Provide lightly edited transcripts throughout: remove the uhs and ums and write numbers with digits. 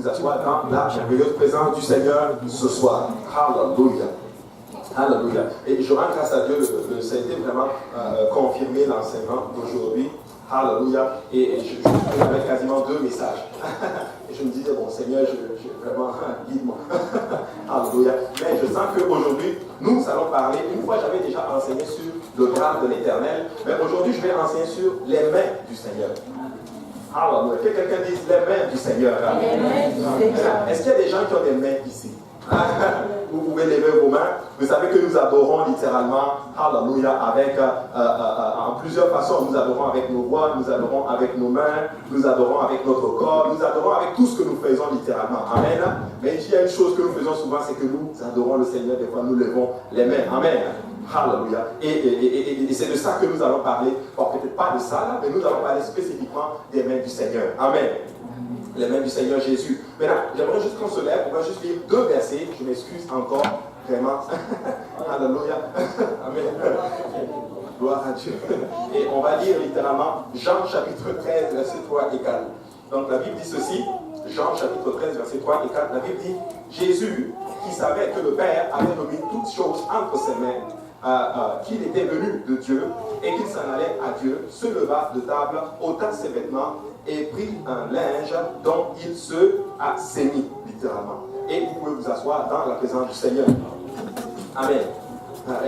vous asseoir dans la merveilleuse présence du Seigneur ce soir. Hallelujah. Alléluia. Et je rends grâce à Dieu, ça a été vraiment confirmé l'enseignement d'aujourd'hui. Alléluia. Et j'avais quasiment 2 messages. Et je me disais, bon Seigneur, je vraiment, guide-moi. Alléluia. Mais je sens qu'aujourd'hui, nous allons parler, une fois j'avais déjà enseigné sur le grade de l'Éternel, mais aujourd'hui je vais enseigner sur les mains du Seigneur. Alléluia. Que quelqu'un dise les mains du Seigneur. Les mains du Seigneur. Est-ce qu'il y a des gens qui ont des mains ici? Vous pouvez lever vos mains. Vous savez que nous adorons littéralement, hallelujah, avec, en plusieurs façons. Nous adorons avec nos voix, nous adorons avec nos mains, nous adorons avec notre corps, nous adorons avec tout ce que nous faisons littéralement. Amen. Mais il y a une chose que nous faisons souvent, c'est que nous adorons le Seigneur. Des fois, nous levons les mains. Amen. Hallelujah. Et c'est de ça que nous allons parler. Bon, peut-être pas de ça, là, mais nous allons parler spécifiquement des mains du Seigneur. Amen. Les mains du Seigneur Jésus. Maintenant, j'aimerais juste qu'on se lève, on va juste lire 2 versets, je m'excuse encore, vraiment. Alléluia. Amen. Gloire à Dieu. Et on va lire littéralement Jean chapitre 13, verset 3 et 4. Donc la Bible dit ceci, Jean chapitre 13, verset 3 et 4, la Bible dit, Jésus, qui savait que le Père avait remis toutes choses entre ses mains, qu'il était venu de Dieu et qu'il s'en allait à Dieu, se leva de table, ôta ses vêtements et prit un linge dont il se assainit, littéralement. Et vous pouvez vous asseoir dans la présence du Seigneur. Amen.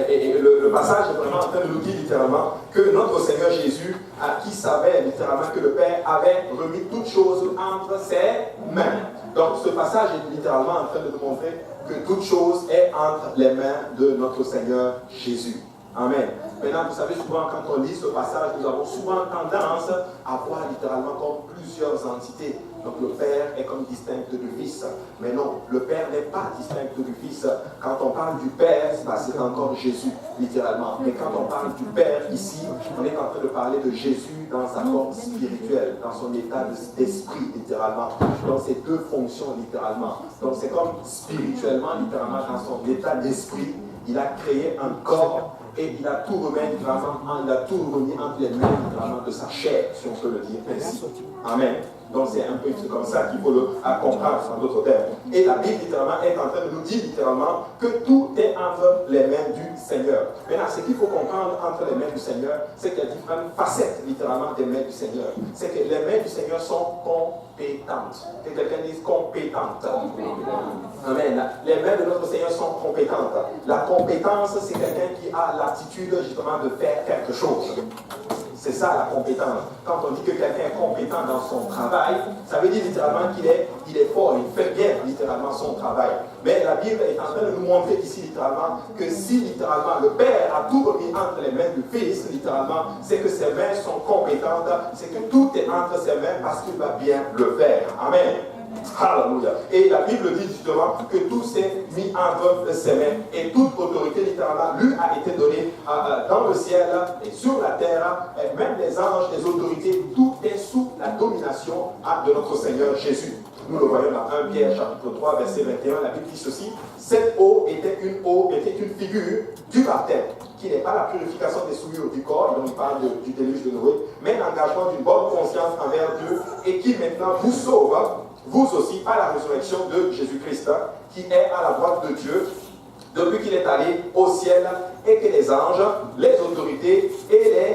Et le passage est vraiment en train de nous dire littéralement que notre Seigneur Jésus, qui savait littéralement que le Père avait remis toutes choses entre ses mains. Donc ce passage est littéralement en train de nous montrer que toute chose est entre les mains de notre Seigneur Jésus. Amen. Maintenant, vous savez, souvent, quand on lit ce passage, nous avons souvent tendance à voir littéralement comme plusieurs entités. Donc, le Père est comme distinct du Fils. Mais non, le Père n'est pas distinct du Fils. Quand on parle du Père, c'est encore Jésus, littéralement. Mais quand on parle du Père ici, on est en train de parler de Jésus dans sa forme spirituelle, dans son état d'esprit, littéralement. Dans ses 2 fonctions, littéralement. Donc, c'est comme spirituellement, littéralement, dans son état d'esprit, il a créé un corps. Et il a tout remis entre les mains de sa chair, si on peut le dire ainsi. Amen. Donc c'est un peu comme ça qu'il faut le comprendre en d'autres termes. Et la Bible littéralement est en train de nous dire littéralement que tout est entre les mains du Seigneur. Maintenant, ce qu'il faut comprendre entre les mains du Seigneur, c'est qu'il y a différentes facettes littéralement des mains du Seigneur. C'est que les mains du Seigneur sont compétentes. Que quelqu'un dise compétente. Amen. Les mains de notre Seigneur sont compétentes. La compétence, c'est quelqu'un qui a l'attitude justement de faire quelque chose. C'est ça la compétence. Quand on dit que quelqu'un est compétent dans son travail, ça veut dire littéralement qu'il est fort, il fait bien littéralement son travail. Mais la Bible est en train de nous montrer ici littéralement que si littéralement le Père a tout remis entre les mains du Fils, littéralement, c'est que ses mains sont compétentes, c'est que tout est entre ses mains parce qu'il va bien le faire. Amen. Alléluia. Et la Bible dit justement que tout s'est mis entre ses mains et toute autorité littéralement lui a été donnée dans le ciel et sur la terre, et même les anges, les autorités, tout est sous la domination de notre Seigneur Jésus. Nous le voyons dans 1 Pierre chapitre 3 verset 21, la Bible dit ceci, cette eau était une figure du baptême, qui n'est pas la purification des souillures du corps, dont il parle du déluge de Noé, mais l'engagement d'une bonne conscience envers Dieu et qui maintenant vous sauve, vous aussi, par la résurrection de Jésus-Christ, qui est à la droite de Dieu, depuis qu'il est allé au ciel, et que les anges, les autorités et les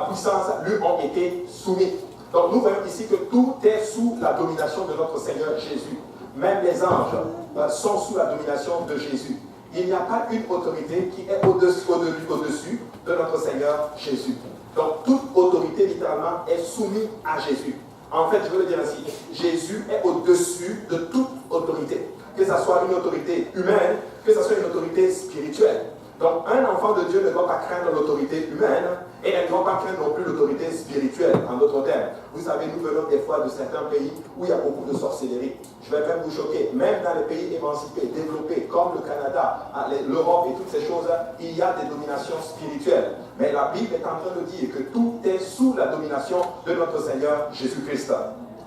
puissances lui ont été soumis. Donc nous voyons ici que tout est sous la domination de notre Seigneur Jésus. Même les anges sont sous la domination de Jésus. Il n'y a pas une autorité qui est au-dessus de notre Seigneur Jésus. Donc toute autorité littéralement est soumise à Jésus. En fait, je veux le dire ainsi, Jésus est au-dessus de toute autorité. Que ce soit une autorité humaine, que ce soit une autorité spirituelle. Donc, un enfant de Dieu ne doit pas craindre l'autorité humaine et elle ne doit pas craindre non plus l'autorité spirituelle, en d'autres termes. Vous savez, nous venons des fois de certains pays où il y a beaucoup de sorcellerie. Je vais même vous choquer. Même dans les pays émancipés, développés, comme le Canada, l'Europe et toutes ces choses, il y a des dominations spirituelles. Mais la Bible est en train de dire que tout est sous la domination de notre Seigneur Jésus-Christ.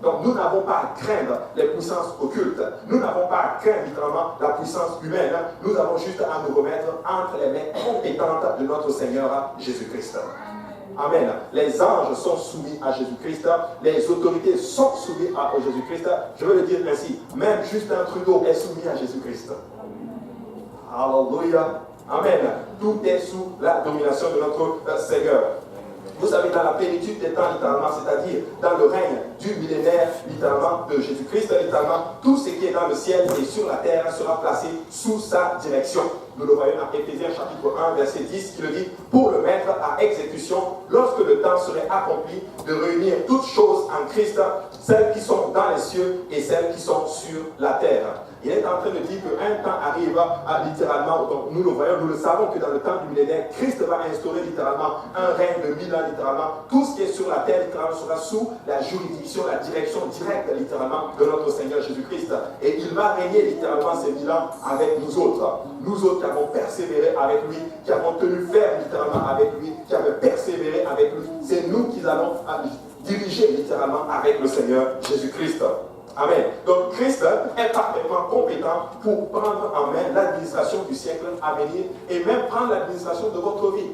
Donc nous n'avons pas à craindre les puissances occultes. Nous n'avons pas à craindre littéralement la puissance humaine. Nous avons juste à nous remettre entre les mains compétentes de notre Seigneur Jésus-Christ. Amen. Les anges sont soumis à Jésus-Christ. Les autorités sont soumises à Jésus-Christ. Je veux le dire ainsi. Même Justin Trudeau est soumis à Jésus-Christ. Alléluia. Amen. Tout est sous la domination de notre Seigneur. Vous savez, dans la plénitude des temps, littéralement, c'est-à-dire dans le règne du millénaire, littéralement, de Jésus-Christ, littéralement, tout ce qui est dans le ciel et sur la terre sera placé sous sa direction. Nous le voyons dans Éphésiens chapitre 1, verset 10, qui le dit, pour le mettre à exécution, lorsque le temps serait accompli, de réunir toutes choses en Christ, celles qui sont dans les cieux et celles qui sont sur la terre. Il est en train de dire qu'un temps arrive littéralement, donc nous le voyons, nous le savons que dans le temps du millénaire, Christ va instaurer littéralement un règne de 1000 ans, littéralement. Tout ce qui est sur la terre, littéralement, sera sous la juridiction, la direction directe, littéralement, de notre Seigneur Jésus-Christ. Et il va régner, littéralement, ces 1000 ans avec nous autres. Nous autres qui avons persévéré avec lui, qui avons tenu ferme, littéralement, avec lui, qui avons persévéré avec lui. C'est nous qui allons diriger, littéralement, avec le Seigneur Jésus-Christ. Amen. Donc Christ est parfaitement compétent pour prendre en main l'administration du siècle à venir et même prendre l'administration de votre vie.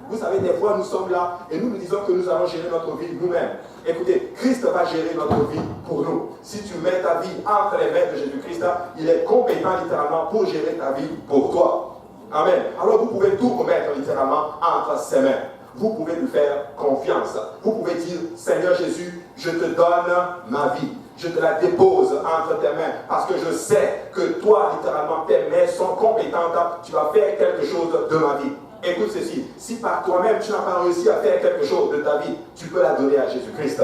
Vous savez, des fois nous sommes là et nous nous disons que nous allons gérer notre vie nous-mêmes. Écoutez, Christ va gérer notre vie pour nous. Si tu mets ta vie entre les mains de Jésus-Christ, il est compétent littéralement pour gérer ta vie pour toi. Amen. Alors vous pouvez tout remettre littéralement entre ses mains. Vous pouvez lui faire confiance. Vous pouvez dire, Seigneur Jésus, je te donne ma vie. Je te la dépose entre tes mains parce que je sais que toi, littéralement, tes mains sont compétentes. Tu vas faire quelque chose de ma vie. Écoute ceci, si par toi-même tu n'as pas réussi à faire quelque chose de ta vie, tu peux la donner à Jésus-Christ.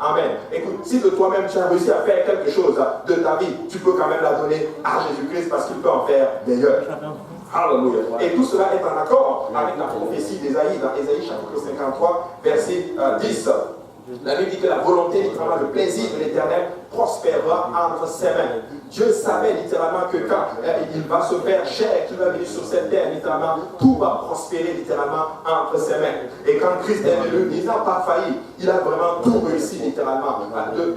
Amen. Écoute, si de toi-même tu as réussi à faire quelque chose de ta vie, tu peux quand même la donner à Jésus-Christ parce qu'il peut en faire meilleur. Alléluia. Et tout cela est en accord avec la prophétie d'Ésaïe dans Ésaïe chapitre 53, verset 10. La Bible dit que la volonté, littéralement, le plaisir de l'Éternel prospérera entre ses mains. Dieu savait littéralement que quand il va se faire chair, qu'il va venir sur cette terre, littéralement, tout va prospérer littéralement entre ses mains. Et quand Christ est venu, il n'a pas failli. Il a vraiment tout réussi littéralement.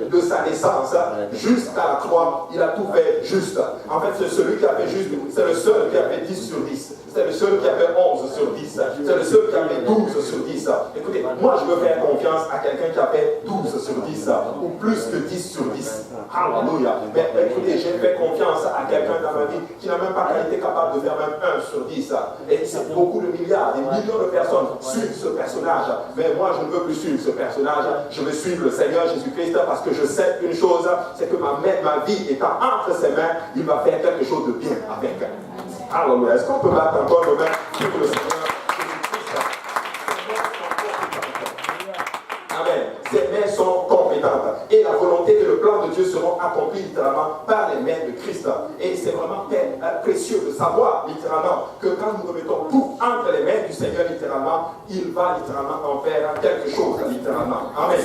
De sa naissance jusqu'à la croix, il a tout fait juste. En fait, c'est celui qui a fait juste, c'est le seul qui a fait 10 sur 10. C'est le seul qui a fait 11 sur 10. C'est le seul qui a fait 12 sur 10. Écoutez, moi je veux faire confiance à quelqu'un qui a fait 12 sur 10 ou plus que 10 sur 10. Alléluia. Mais écoutez, j'ai fait confiance à quelqu'un dans ma vie qui n'a même pas été capable de faire même 1 sur 10. Et c'est beaucoup de milliards, des millions de personnes suivent ce personnage. Mais moi je ne veux plus suivre ce personnage. Je veux suivre le Seigneur Jésus-Christ parce que je sais une chose, c'est que ma vie étant entre ses mains, il va faire quelque chose de bien avec. Alléluia. Est-ce qu'on peut battre encore nos mains pour le Seigneur Jésus-Christ? Amen. Ses mains sont compétentes. Et la volonté et le plan de Dieu seront accomplis littéralement par les mains de Christ. Et c'est vraiment précieux de savoir littéralement que quand nous remettons tout entre les mains du Seigneur littéralement, il va littéralement en faire quelque chose littéralement. Amen.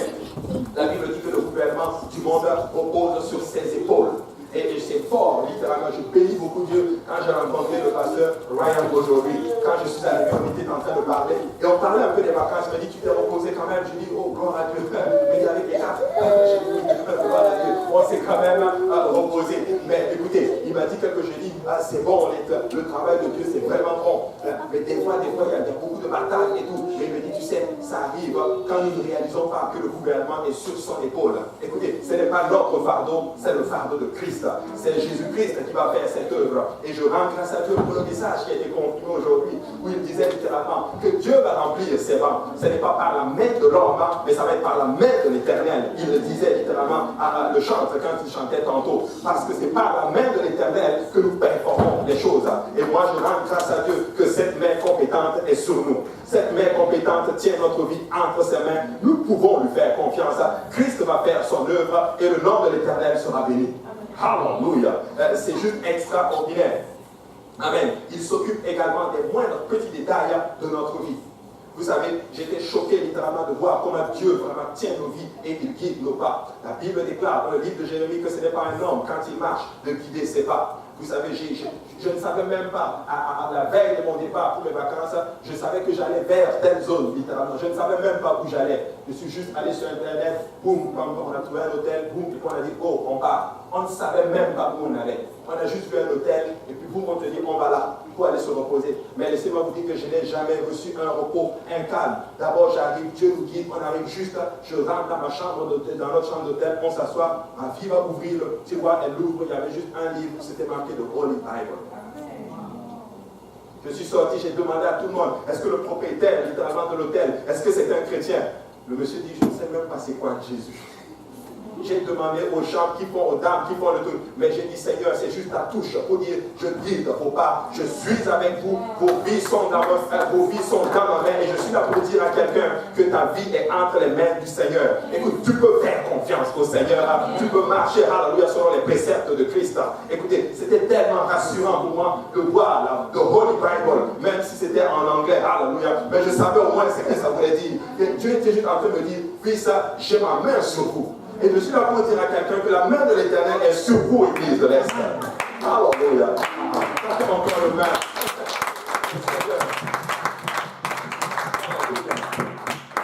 La Bible dit que le gouvernement du monde repose sur ses épaules. Et c'est fort, littéralement. Je bénis beaucoup Dieu quand j'ai rencontré le pasteur Ryan aujourd'hui. Quand je suis arrivé, on était en train de parler. Et on parlait un peu des vacances. Il m'a dit, tu t'es reposé quand même. Je dis, oh, gloire à Dieu. Mais avec les 4 j'ai dit, gloire à Dieu. On s'est quand même reposé. Mais écoutez, il m'a dit quelque chose. J'ai dit, c'est bon, le travail de Dieu, c'est vraiment bon. Mais des fois, il y a beaucoup de batailles et tout. Mais il me dit, tu sais, ça arrive quand nous ne réalisons pas que le gouvernement est sur son épaule. Écoutez, ce n'est pas notre fardeau, c'est le fardeau de Christ. C'est Jésus-Christ qui va faire cette œuvre. Et je rends grâce à Dieu pour le message qui a été confirmé aujourd'hui, où il disait littéralement que Dieu va remplir ses rangs. Ce n'est pas par la main de l'homme, mais ça va être par la main de l'Éternel. Il le disait littéralement à le chantre quand il chantait tantôt. Parce que c'est par la main de l'Éternel que nous performons les choses. Et moi, je rends grâce à Dieu que cette main compétente est sur nous. Cette main compétente tient notre vie entre ses mains. Nous pouvons lui faire confiance. Christ va faire son œuvre et le nom de l'Éternel sera béni. Alléluia. C'est juste extraordinaire. Amen. Il s'occupe également des moindres petits détails de notre vie. Vous savez, j'étais choqué littéralement de voir comment Dieu vraiment tient nos vies et il guide nos pas. La Bible déclare dans le livre de Jérémie que ce n'est pas un homme, quand il marche, de guider ses pas. Vous savez, je ne savais même pas, à la veille de mon départ pour mes vacances, je savais que j'allais vers telle zone, littéralement. Je ne savais même pas où j'allais. Je suis juste allé sur Internet, boum, on a trouvé un hôtel, boum, et puis on a dit, oh, on part. On ne savait même pas où on allait. On a juste vu un hôtel, et puis boum, on te dit, on va là. pour aller se reposer. Mais laissez-moi vous dire que je n'ai jamais reçu un repos, un calme. D'abord, j'arrive, Dieu nous guide, on arrive juste, je rentre dans ma chambre d'hôtel, dans notre chambre d'hôtel, on s'assoit, ma fille va ouvrir le tiroir, elle l'ouvre, il y avait juste un livre, c'était marqué de Holy Bible. Je suis sorti, j'ai demandé à tout le monde, est-ce que le propriétaire, littéralement de l'hôtel, est-ce que c'est un chrétien? Le monsieur dit, je ne sais même pas c'est quoi Jésus. J'ai demandé aux gens qui font, aux dames qui font le truc, mais j'ai dit, Seigneur, c'est juste ta touche pour dire, je guide vos pas, je suis avec vous, vos vies sont dans ma main, et je suis là pour dire à quelqu'un que ta vie est entre les mains du Seigneur. Écoute, tu peux faire confiance au Seigneur, tu peux marcher, alléluia, selon les préceptes de Christ. Écoutez, c'était tellement rassurant pour moi de voir le Holy Bible, même si c'était en anglais, alléluia, mais je savais au moins ce que ça voulait dire. Et Dieu était juste en train de me dire, fils, j'ai ma main sur vous. Et je suis là pour dire à quelqu'un que la main de l'Éternel est sur vous, Église de l'Est. Alléluia. Partez encore le main.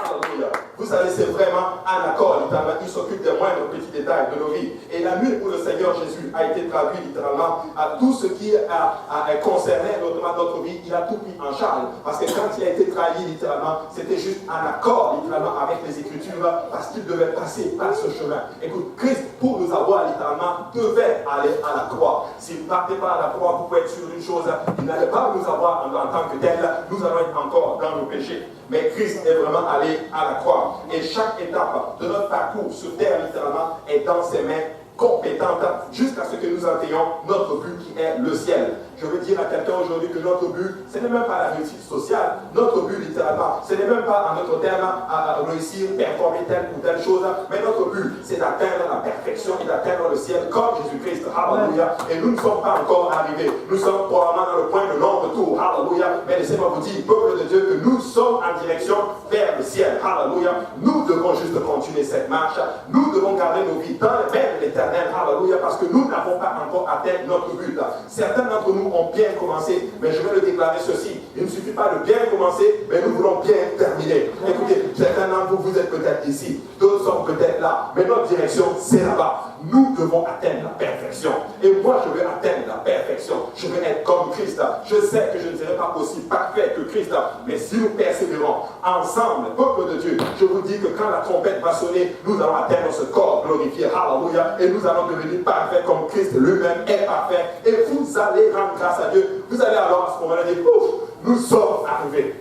Alléluia. Vous savez, c'est vraiment un accord, littéralement. Il s'occupe des moindres petits détails de nos vies. Et la nuit où le Seigneur Jésus a été traduit, littéralement, à tout ce qui a concerné notamment notre vie, il a tout pris en charge. Parce que quand il a été trahi, littéralement, c'était juste un accord, littéralement, avec les Écritures, parce qu'il devait passer par ce chemin. Écoute, Christ, pour nous avoir, littéralement, devait aller à la croix. S'il ne partait pas à la croix, vous pouvez être sur une chose, il n'allait pas nous avoir en tant que tel, nous allons être encore dans nos péchés. Mais Christ est vraiment allé à la croix. Et chaque étape de notre parcours sur terre, littéralement, est dans ses mains compétentes jusqu'à ce que nous atteignons notre but qui est le ciel. Je veux dire à quelqu'un aujourd'hui que notre but, ce n'est même pas la réussite sociale. Notre but, littéralement, ce n'est même pas en notre terme à réussir, performer telle ou telle chose, mais notre but, c'est d'atteindre la perfection et d'atteindre le ciel comme Jésus-Christ. Alléluia. Et nous ne sommes pas encore arrivés. Nous sommes probablement dans le point de non-retour. Alléluia. Mais laissez-moi vous dire, peuple de Dieu, que nous sommes en direction vers le ciel. Alléluia. Nous devons juste continuer cette marche. Nous devons garder nos vies dans les mains de l'Éternel. Alléluia. Parce que nous n'avons pas encore atteint notre but. Certains d'entre nous ont bien commencé, mais je vais le déclarer ceci. Il ne suffit pas de bien commencer, mais nous voulons bien terminer. Écoutez, certains d'entre vous, vous êtes peut-être ici, d'autres sont peut-être là, mais notre direction, c'est là-bas. Nous devons atteindre la perfection. Et moi, je veux atteindre la perfection. Je veux être comme Christ. Je sais que je ne serai pas aussi parfait que Christ, mais si nous persévérons ensemble, peuple de Dieu, je vous dis que quand la trompette va sonner, nous allons atteindre ce corps glorifié. Alléluia. Et nous allons devenir parfaits comme Christ lui-même est parfait. Et vous allez rendre grâce à Dieu. Vous allez alors à ce moment-là dire, ouf, nous sommes arrivés.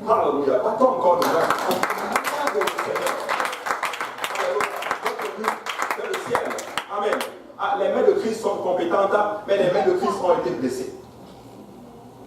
Alléluia. Battons encore nos mains. Amen. Les mains de Christ sont compétentes, mais les mains de Christ ont été blessées.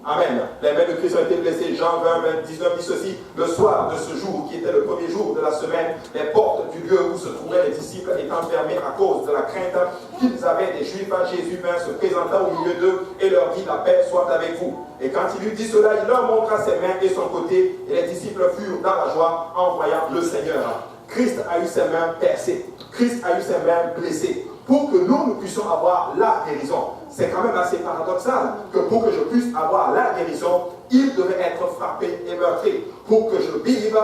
Amen. Les mains de Christ ont été blessées. Jean 20, 19 dit ceci. Le soir de ce jour, qui était le premier jour de la semaine, les portes du lieu où se trouvaient les disciples étant fermées à cause de la crainte qu'ils avaient des Juifs, Jésus vint se présenta au milieu d'eux et leur dit, la paix soit avec vous. Et quand il lui dit cela, il leur montra ses mains et son côté, et les disciples furent dans la joie en voyant le Seigneur. Christ a eu ses mains percées. Christ a eu ses mains blessées. Pour que nous puissions avoir la guérison. C'est quand même assez paradoxal que pour que je puisse avoir la guérison, il devait être frappé et meurtri. Pour que je vive,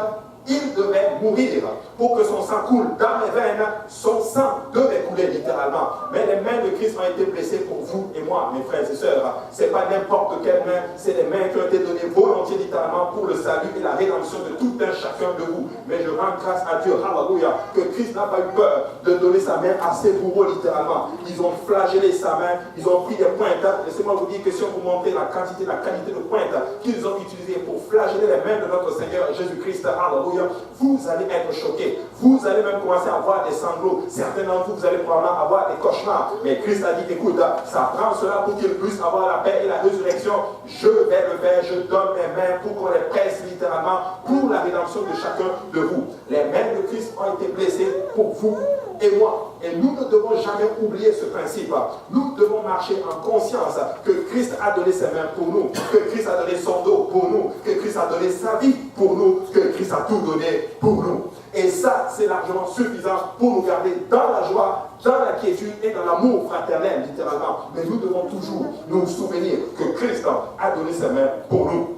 il devait mourir. Pour que son sang coule dans mes veines, son sang devait couler littéralement. Mais les mains de Christ ont été blessées pour vous et moi, mes frères et sœurs. Ce n'est pas n'importe quelle main, c'est les mains qui ont été données volontiers littéralement pour le salut et la rédemption de tout un chacun de vous. Mais je rends grâce à Dieu, alléluia, que Christ n'a pas eu peur de donner sa main à ses bourreaux littéralement. Ils ont flagellé sa main, ils ont pris des pointes. Laissez-moi vous dire que si on vous montre la quantité de pointes qu'ils ont utilisées pour flageller les mains de notre Seigneur Jésus-Christ, alléluia, vous allez être choqués. Vous allez même commencer à avoir des sanglots. Certains d'entre vous, vous allez probablement avoir des cauchemars. Mais Christ a dit, écoute, ça prend cela pour qu'il puisse avoir la paix et la résurrection. Je vais le faire, je donne mes mains pour qu'on les presse littéralement pour la rédemption de chacun de vous. Les mains de Christ ont été blessées pour vous et moi. Et nous ne devons jamais oublier ce principe. Nous devons marcher en conscience que Christ a donné ses mains pour nous, que Christ a donné son dos pour nous, que Christ a donné sa vie pour nous, que Christ a tout donné pour nous. Et ça, c'est largement suffisant pour nous garder dans la joie, dans la quiétude et dans l'amour fraternel, littéralement. Mais nous devons toujours nous souvenir que Christ a donné ses mains pour nous.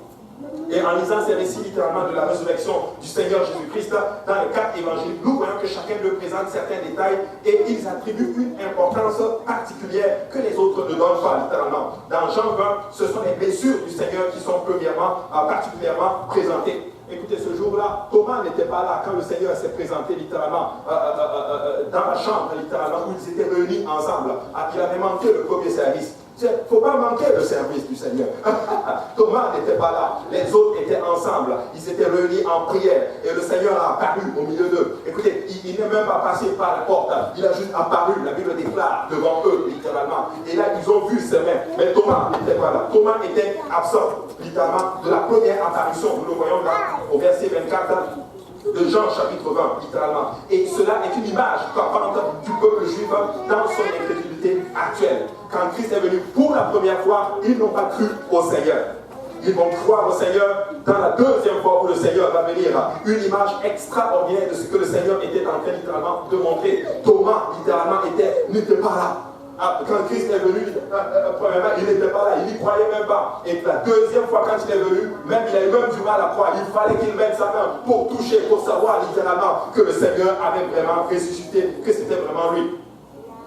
Et en lisant ces récits littéralement de la résurrection du Seigneur Jésus-Christ, dans les 4 évangiles, nous voyons que chacun d'eux présente certains détails et ils attribuent une importance particulière que les autres ne donnent pas littéralement. Dans Jean 20, ce sont les blessures du Seigneur qui sont particulièrement présentées. Écoutez, ce jour-là, Thomas n'était pas là quand le Seigneur s'est présenté littéralement dans la chambre, littéralement, où ils étaient réunis ensemble. Il avait manqué le premier service. Il ne faut pas manquer le service du Seigneur. Thomas n'était pas là. Les autres étaient ensemble. Ils étaient réunis en prière. Et le Seigneur a apparu au milieu d'eux. Écoutez, il n'est même pas passé par la porte. Il a juste apparu. La Bible déclare devant eux, littéralement. Et là, ils ont vu ses mains. Mais Thomas n'était pas là. Thomas était absent, littéralement, de la première apparition. Nous le voyons là, au verset 24. De Jean chapitre 20, littéralement. Et cela est une image frappante du peuple juif dans son incrédulité actuelle. Quand Christ est venu pour la première fois, ils n'ont pas cru au Seigneur. Ils vont croire au Seigneur dans la deuxième fois où le Seigneur va venir. Une image extraordinaire de ce que le Seigneur était en train littéralement de montrer. Thomas, littéralement, n'était pas là. Quand Christ est venu, premièrement, il n'était pas là, il n'y croyait même pas. Et la deuxième fois, quand il est venu, même il a eu même du mal à croire. Il fallait qu'il mette sa main pour toucher, pour savoir littéralement que le Seigneur avait vraiment ressuscité, que c'était vraiment lui.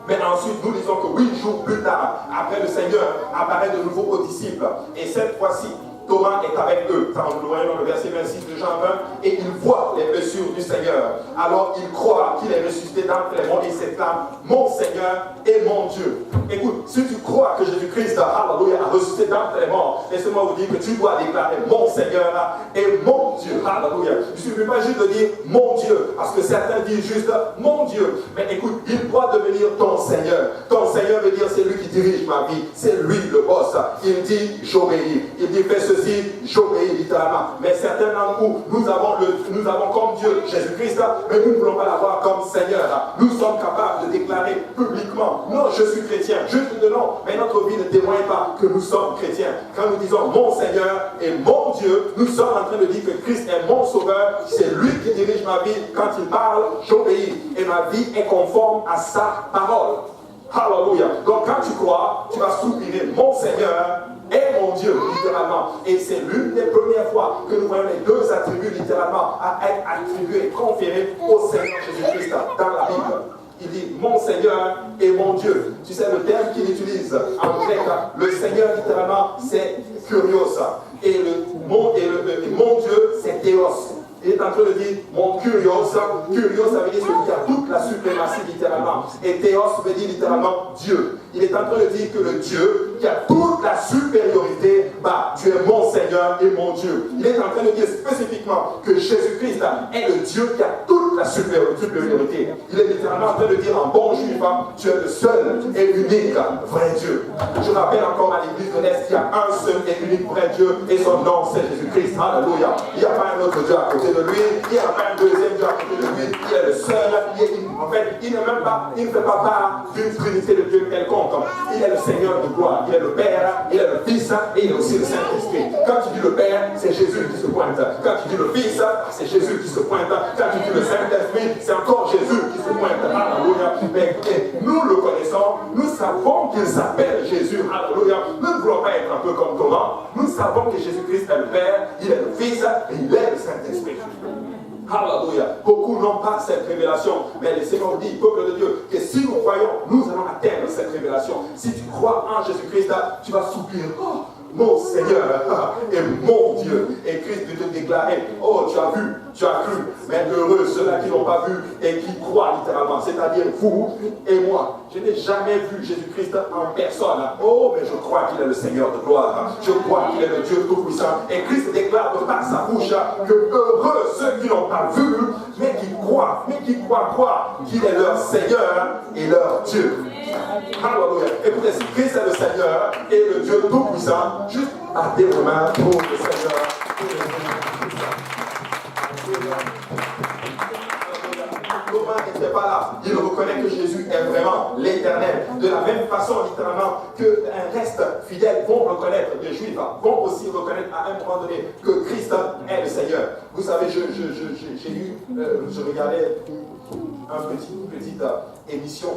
Mais ensuite, nous disons que 8 jours plus tard, après le Seigneur apparaît de nouveau aux disciples. Et cette fois-ci, Thomas est avec eux. Quand nous voyons dans le verset 26 de Jean 20, et il voit les blessures du Seigneur. Alors il croit qu'il est ressuscité d'entre les morts et s'éclame, mon Seigneur et mon Dieu. Écoute, si tu crois que Jésus-Christ, alléluia, a ressuscité d'entre les morts, laissez-moi vous dire que tu dois déclarer mon Seigneur et mon Dieu. Alléluia. Il ne suffit pas juste de dire mon Dieu, parce que certains disent juste mon Dieu. Mais écoute, il doit devenir ton Seigneur. Ton Seigneur veut dire c'est lui qui dirige ma vie, c'est lui le boss. Il dit j'obéis. Il dit fais ceci, j'obéis littéralement. Mais certains d'entre nous, nous avons comme Dieu Jésus-Christ, mais nous ne voulons pas l'avoir comme Seigneur. Nous sommes capables de déclarer publiquement, non, je suis chrétien, juste de nom, mais notre vie ne témoigne pas que nous sommes chrétiens. Quand nous disons mon Seigneur et mon Dieu, nous sommes en train de dire que Christ est mon sauveur, c'est lui qui dirige ma vie. Quand il parle, j'obéis et ma vie est conforme à sa parole. Alléluia. Donc quand tu crois, tu vas soupirer mon Seigneur et mon Dieu, littéralement. Et c'est l'une des premières fois que nous voyons les deux attributs, littéralement, à être attribués, conférés au Seigneur Jésus-Christ dans la Bible. Il dit mon Seigneur et mon Dieu. Tu sais, le terme qu'il utilise en grec, le Seigneur, littéralement, c'est kurios. Et mon Dieu, c'est théos. Il est en train de dire mon kurios. Kurios, ça veut dire celui qui a toute la suprématie, littéralement. Et théos veut dire littéralement Dieu. Il est en train de dire que le Dieu qui a toute la supériorité, tu es mon Seigneur et mon Dieu. Il est en train de dire spécifiquement que Jésus-Christ est le Dieu qui a toute la supériorité. Il est littéralement en train de dire en bon juif, tu es le seul et unique vrai Dieu. Je rappelle encore à l'église de l'Est qu'il y a un seul et unique vrai Dieu et son nom c'est Jésus-Christ. Alléluia. Il n'y a pas un autre Dieu à côté de lui, il n'y a pas un deuxième Dieu à côté de lui, il est le seul. En fait, il ne fait pas part d'une trinité de Dieu quelconque. Il est le Seigneur de gloire, il est le Père, il est le Fils et il est aussi le Saint-Esprit. Quand tu dis le Père, c'est Jésus qui se pointe. Quand tu dis le Fils, c'est Jésus qui se pointe. Quand tu dis le Saint-Esprit, c'est encore Jésus qui se pointe. Alléluia. Mais écoutez, nous le connaissons, nous savons qu'il s'appelle Jésus. Alléluia. Nous ne voulons pas être un peu comme Thomas. Nous savons que Jésus-Christ est le Père, il est le Fils et il est le Saint-Esprit. Alléluia. Beaucoup n'ont pas cette révélation. Mais le Seigneur dit, peuple de Dieu, que si nous croyons, nous allons atteindre cette révélation. Si tu crois en Jésus-Christ, tu vas soupirer. Oh, mon Seigneur et mon Dieu. Et Christ veut te déclarer, oh, tu as vu, tu as cru. Mais heureux ceux-là qui n'ont pas vu et qui croient littéralement. C'est-à-dire vous et moi. Je n'ai jamais vu Jésus-Christ en personne. Oh, mais je crois qu'il est le Seigneur de gloire. Je crois qu'il est le Dieu Tout-Puissant. Et Christ déclare de par sa bouche que heureux ceux qui n'ont pas vu, mais qui croient qu'il est leur Seigneur et leur Dieu. Alléluia. Écoutez, si Christ est le Seigneur et le Dieu Tout-Puissant, juste à des mains pour le Seigneur. Thomas n'était pas là. Il reconnaît que Jésus est vraiment l'Éternel. De la même façon, littéralement, qu'un reste fidèle vont reconnaître, les Juifs vont aussi reconnaître à un moment donné que Christ est le Seigneur. Vous savez, je regardais une petite émission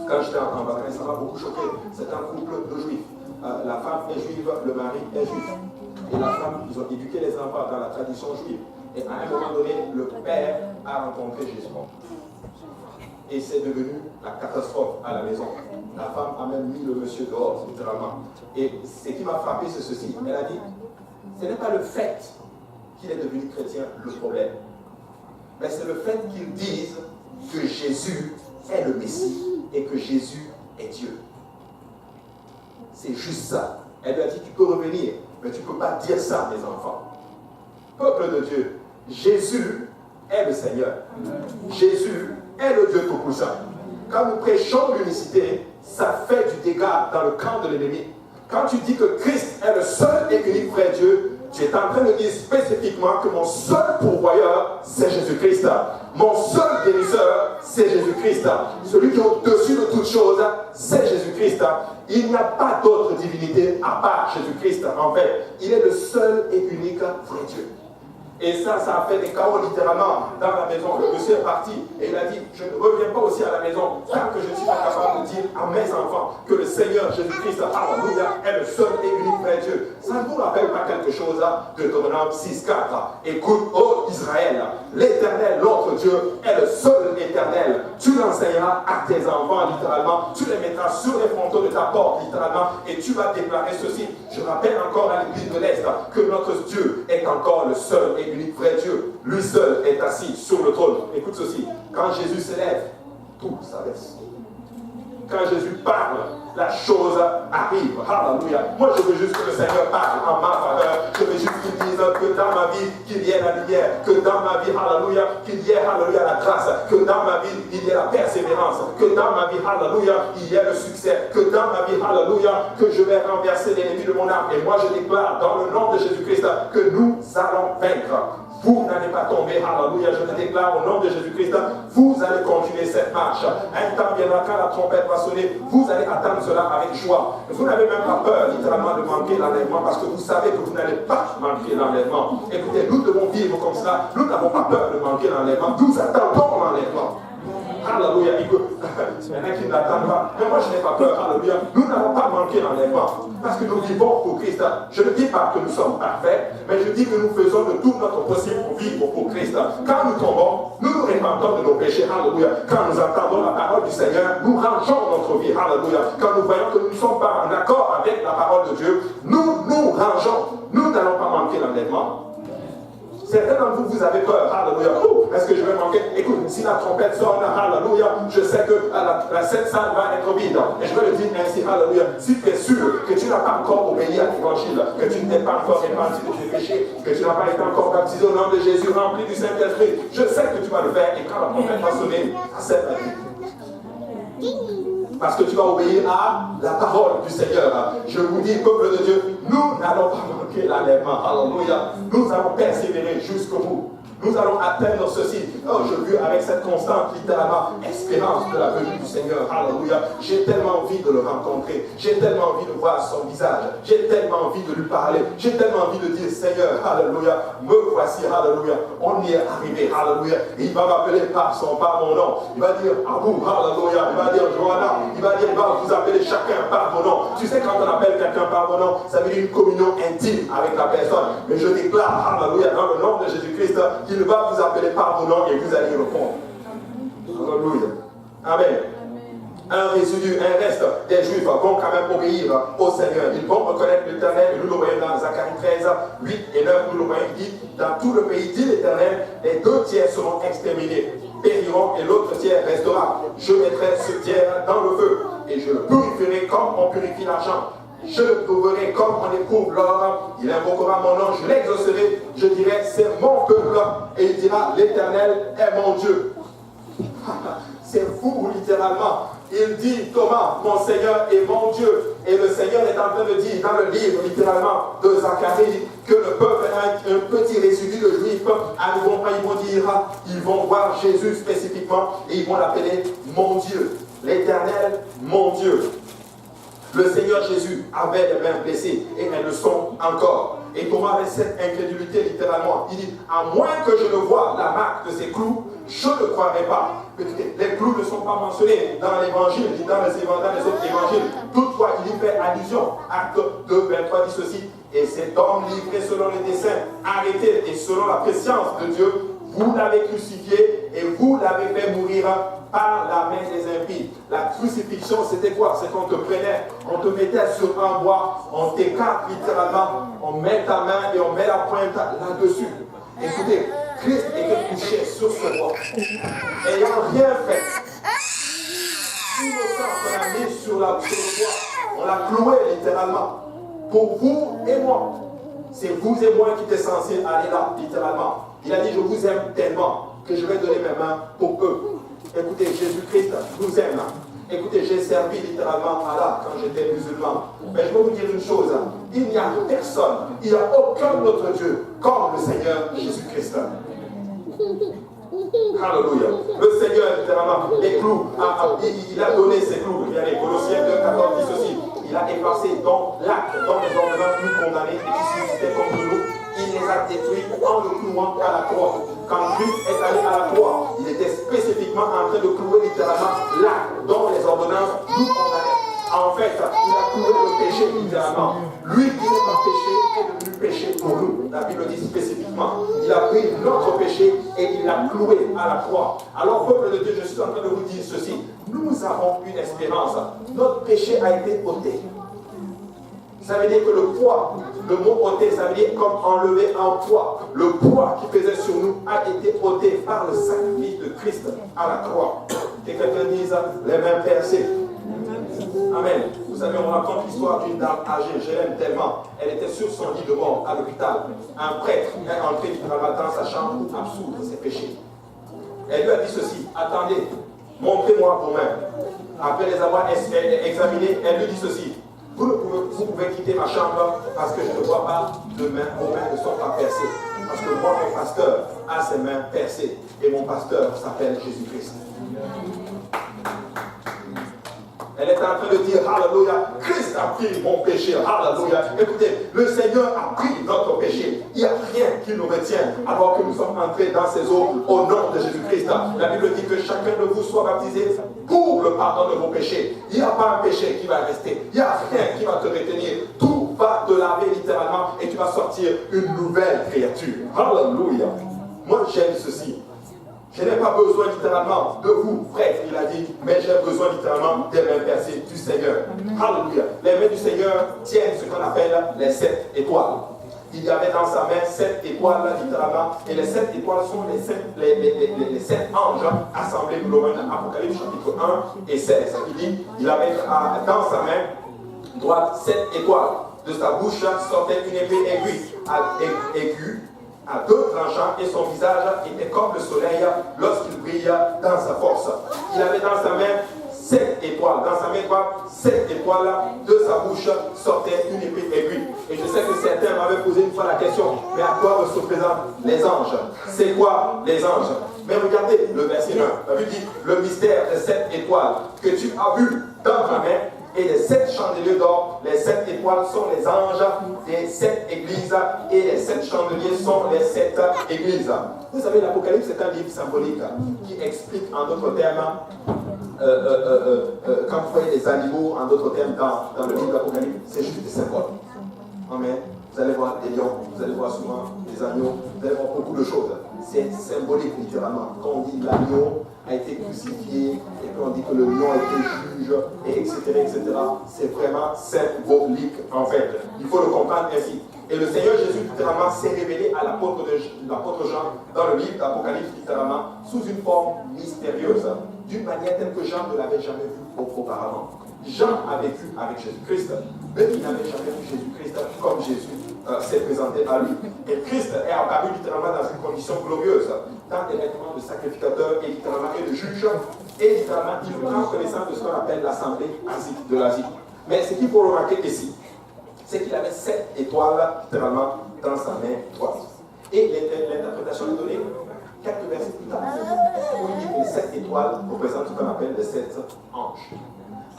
quand j'étais en vacances, ça m'a beaucoup choqué. C'est un couple de Juifs. La femme est juive, le mari est juif. et la femme, ils ont éduqué les enfants dans la tradition juive. Et à un moment donné, le père a rencontré Jésus. Et c'est devenu la catastrophe à la maison. La femme a même mis le monsieur dehors, littéralement. Et ce qui m'a frappé, c'est ceci. Elle a dit, ce n'est pas le fait qu'il est devenu chrétien le problème, mais c'est le fait qu'ils disent que Jésus est le Messie et que Jésus est Dieu. C'est juste ça. Elle lui a dit, tu peux revenir, mais tu ne peux pas dire ça à mes enfants. Peuple de Dieu, Jésus est le Seigneur. Jésus est le Dieu Tout-Puissant. Quand nous prêchons l'unicité, ça fait du dégât dans le camp de l'ennemi. Quand tu dis que Christ est le seul et unique vrai Dieu, tu es en train de dire spécifiquement que mon seul pourvoyeur, c'est Jésus-Christ. Mon seul guérisseur, c'est Jésus-Christ. Celui qui est au-dessus de toutes choses, c'est Jésus-Christ. Il n'y a pas d'autre divinité à part Jésus-Christ. En fait, il est le seul et unique vrai Dieu. Et ça a fait des chaos littéralement dans la maison. Le monsieur est parti et il a dit, je ne reviens pas aussi à la maison tant que je ne suis pas capable de dire à mes enfants que le Seigneur Jésus-Christ, alléluia, est le seul et unique vrai Dieu. Ça ne vous rappelle pas quelque chose de Deutéronome 6:4. Écoute, ô Israël, l'Éternel, notre Dieu, est le seul éternel. Tu l'enseigneras à tes enfants, littéralement. Tu les mettras sur les frontons de ta porte, littéralement, et tu vas déclarer ceci. Je rappelle encore à l'Église de l'Est que notre Dieu est encore le seul et unique vrai Dieu. Lui seul est assis sur le trône. Écoute ceci. Quand Jésus s'élève, tout s'abaisse. Quand Jésus parle, la chose arrive. Alléluia. Moi, je veux juste que le Seigneur parle en ma faveur. Je veux juste qu'il dise que dans ma vie, qu'il y ait la lumière. Que dans ma vie, alléluia, qu'il y ait, alléluia, la grâce. Que dans ma vie, il y ait la persévérance. Que dans ma vie, alléluia, il y ait le succès. Que dans ma vie, alléluia, que je vais renverser l'ennemi de mon âme. Et moi, je déclare dans le nom de Jésus-Christ que nous allons vaincre. Vous n'allez pas tomber, alléluia, je te déclare au nom de Jésus-Christ, vous allez continuer cette marche. Un temps viendra quand la trompette va sonner, vous allez attendre cela avec joie. Vous n'avez même pas peur, littéralement, de manquer l'enlèvement, parce que vous savez que vous n'allez pas manquer l'enlèvement. Écoutez, nous devons vivre comme cela, nous n'avons pas peur de manquer l'enlèvement, nous attendons l'enlèvement. Alléluia, il y en a qui ne l'attendent pas. Mais moi, je n'ai pas peur. Alléluia. Nous n'allons pas manquer l'enlèvement. Parce que nous vivons pour Christ. Je ne dis pas que nous sommes parfaits, mais je dis que nous faisons de tout notre possible pour vivre pour Christ. Quand nous tombons, nous nous répandons de nos péchés. Alléluia. Quand nous entendons la parole du Seigneur, nous rangeons notre vie. Alléluia. Quand nous voyons que nous ne sommes pas en accord avec la parole de Dieu, nous nous rangeons. Nous n'allons pas manquer l'enlèvement. Certains d'entre vous, vous avez peur. Alléluia. Est-ce que je vais manquer? Écoute, si la trompette sonne, alléluia, je sais que cette salle va être vide. Et je vais le dire ainsi, alléluia. Si tu es sûr que tu n'as pas encore obéi à l'évangile, que tu ne t'es pas encore repenti de tes péchés, que tu n'as pas été encore baptisé au nom de Jésus, rempli du Saint-Esprit, je sais que tu vas le faire. Et quand la trompette va sonner, accepte la vie. Parce que tu vas obéir à la parole du Seigneur. Je vous dis, peuple de Dieu, nous n'allons pas manquer l'enlèvement. Alléluia. Nous allons persévérer jusqu'au bout. Nous allons atteindre ceci. Oh, je vis avec cette constante, littéralement, espérance de la venue du Seigneur. Alléluia. J'ai tellement envie de le rencontrer. J'ai tellement envie de voir son visage. J'ai tellement envie de lui parler. J'ai tellement envie de dire, Seigneur, alléluia, me voici, alléluia. On y est arrivé, alléluia. Et il va m'appeler par mon nom. Il va dire, Abou, alléluia. Il va dire, Johanna. Il va vous appeler chacun par vos noms. Tu sais, quand on appelle quelqu'un par vos noms, ça veut dire une communion intime avec la personne. Mais je déclare, alléluia, dans le nom de Jésus-Christ, qu'il va vous appeler par vos noms et vous allez répondre. Alléluia. Amen. Un résidu, un reste des Juifs vont quand même obéir au Seigneur. Ils vont reconnaître l'Éternel. Et nous le voyons dans Zacharie 13, 8 et 9. Nous le voyons, il dit, dans tout le pays, dit l'Éternel, les 2 tiers seront exterminés, périront et l'autre tiers restera. Je mettrai ce tiers dans le feu et je le purifierai comme on purifie l'argent. Je le prouverai comme on éprouve l'or. Il invoquera mon nom, je l'exaucerai. Je dirai, c'est mon peuple. Et il dira, l'Éternel est mon Dieu. C'est fou, littéralement. Il dit, comment mon Seigneur est mon Dieu. Et le Seigneur est en train de dire dans le livre, littéralement, de Zacharie, que le peuple a un petit résidu de Juifs. Ils vont dire, ils vont voir Jésus spécifiquement et ils vont l'appeler mon Dieu. L'Éternel, mon Dieu. Le Seigneur Jésus avait les mains blessées et elles le sont encore. Et Thomas avait cette incrédulité littéralement. Il dit, à moins que je ne voie la marque de ses clous, je ne croirai pas. Les clous ne sont pas mentionnés dans l'évangile, dans les autres évangiles. Toutefois, il y fait allusion. Acte 2, 23 dit ceci. Et cet homme livré selon les desseins, arrêté et selon la préscience de Dieu, vous l'avez crucifié et vous l'avez fait mourir par la main des impies. La crucifixion, c'était quoi? C'est qu'on te prenait, on te mettait sur un bois, on t'écarte littéralement, on met ta main et on met la pointe là-dessus. Écoutez, Christ était couché sur ce bois, ayant rien fait. Innocent qu'on a mis sur le bois, on l'a cloué littéralement. Pour vous et moi, c'est vous et moi qui étiez censés aller là, littéralement. Il a dit, je vous aime tellement que je vais donner mes mains pour eux. Écoutez, Jésus-Christ nous aime. Écoutez, j'ai servi littéralement Allah quand j'étais musulman. Mais je vais vous dire une chose, il n'y a personne, il n'y a aucun autre Dieu comme le Seigneur Jésus-Christ. Alléluia. Le Seigneur, littéralement, les clous, il a donné ses clous. Regardez, Colossiens 2,14 dit ceci. Il a effacé donc l'acte dont les ordonnances nous condamnaient et qui subsistaient contre nous. Il les a détruits en le clouant à la croix. Quand Christ est allé à la croix, il était spécifiquement en train de clouer littéralement l'acte dont les ordonnances nous condamnaient. En fait, il a cloué le péché littéralement. Lui qui n'est pas péché est devenu péché pour nous. La Bible dit spécifiquement. Il a pris notre péché et il l'a cloué à la croix. Alors, peuple de Dieu, je suis en train de vous dire ceci. Nous avons une espérance. Notre péché a été ôté. Ça veut dire que le poids, le mot ôté, ça veut dire comme enlever un poids. Le poids qui pesait sur nous a été ôté par le sacrifice de Christ à la croix. Que quelqu'un dise les mains percées. Amen. Vous savez, on raconte l'histoire d'une dame âgée, je l'aime tellement. Elle était sur son lit de mort à l'hôpital. Un prêtre est entré littéralement dans sa chambre pour absoudre ses péchés. Elle lui a dit ceci, attendez, montrez-moi vos mains. Après les avoir examinées, elle lui dit ceci, vous pouvez quitter ma chambre parce que je ne vois pas de mains, vos mains ne sont pas percées. Parce que moi, mon pasteur a ses mains percées et mon pasteur s'appelle Jésus-Christ. Elle est en train de dire, Alléluia, Christ a pris mon péché, Alléluia. Écoutez, le Seigneur a pris notre péché. Il n'y a rien qui nous retient alors que nous sommes entrés dans ses eaux au nom de Jésus-Christ. La Bible dit que chacun de vous soit baptisé pour le pardon de vos péchés. Il n'y a pas un péché qui va rester. Il n'y a rien qui va te retenir. Tout va te laver littéralement et tu vas sortir une nouvelle créature. Alléluia. Moi, j'aime ceci. Je n'ai pas besoin littéralement de vous, prêtre, il a dit, mais j'ai besoin littéralement des mains percées du Seigneur. Alléluia. Les mains du Seigneur tiennent ce qu'on appelle les 7 étoiles. Il y avait dans sa main 7 étoiles, littéralement, et les 7 étoiles sont les 7 anges assemblés globalement dans Apocalypse chapitre 1 et 16. Il dit, il avait dans sa main droite 7 étoiles. De sa bouche sortait une épée aiguë, à 2 tranchants, et son visage était comme le soleil lorsqu'il brille dans sa force. Il avait dans sa main 7 étoiles. Dans sa main droite, 7 étoiles. De sa bouche sortait une épée aiguë. Et je sais que certains m'avaient posé une fois la question, mais à quoi se présentent les anges? C'est quoi les anges? Mais regardez le verset 1. La Bible dit, le mystère des 7 étoiles que tu as vu dans ta main, et les 7 chandeliers d'or, les 7 étoiles sont les anges des 7 églises et les 7 chandeliers sont les 7 églises. Vous savez, l'Apocalypse c'est un livre symbolique qui explique en d'autres termes, quand vous voyez les animaux en d'autres termes dans le livre d'Apocalypse, c'est juste des symboles. Amen. Vous allez voir des lions, vous allez voir souvent des agneaux, vous allez voir beaucoup de choses. C'est symbolique littéralement. Quand on dit l'agneau a été crucifié, et puis on dit que le lion a été juge, et etc., c'est vraiment symbolique en fait. Il faut le comprendre ainsi. Et le Seigneur Jésus littéralement s'est révélé à l'apôtre Jean dans le livre d'Apocalypse littéralement sous une forme mystérieuse, d'une manière telle que Jean ne l'avait jamais vu auparavant. Jean a vécu avec Jésus-Christ, mais il n'avait jamais vu Jésus-Christ comme Jésus s'est présenté à lui. Et Christ est apparu littéralement dans une condition glorieuse, dans des vêtements de sacrificateur et littéralement et de juge, et littéralement il prend connaissance de ce qu'on appelle l'assemblée de l'Asie. Mais ce qu'il faut remarquer ici, c'est qu'il avait 7 étoiles littéralement dans sa main droite. Et l'interprétation est donnée quelques versets plus tard. Où il dit que les 7 étoiles représentent ce qu'on appelle les 7 anges.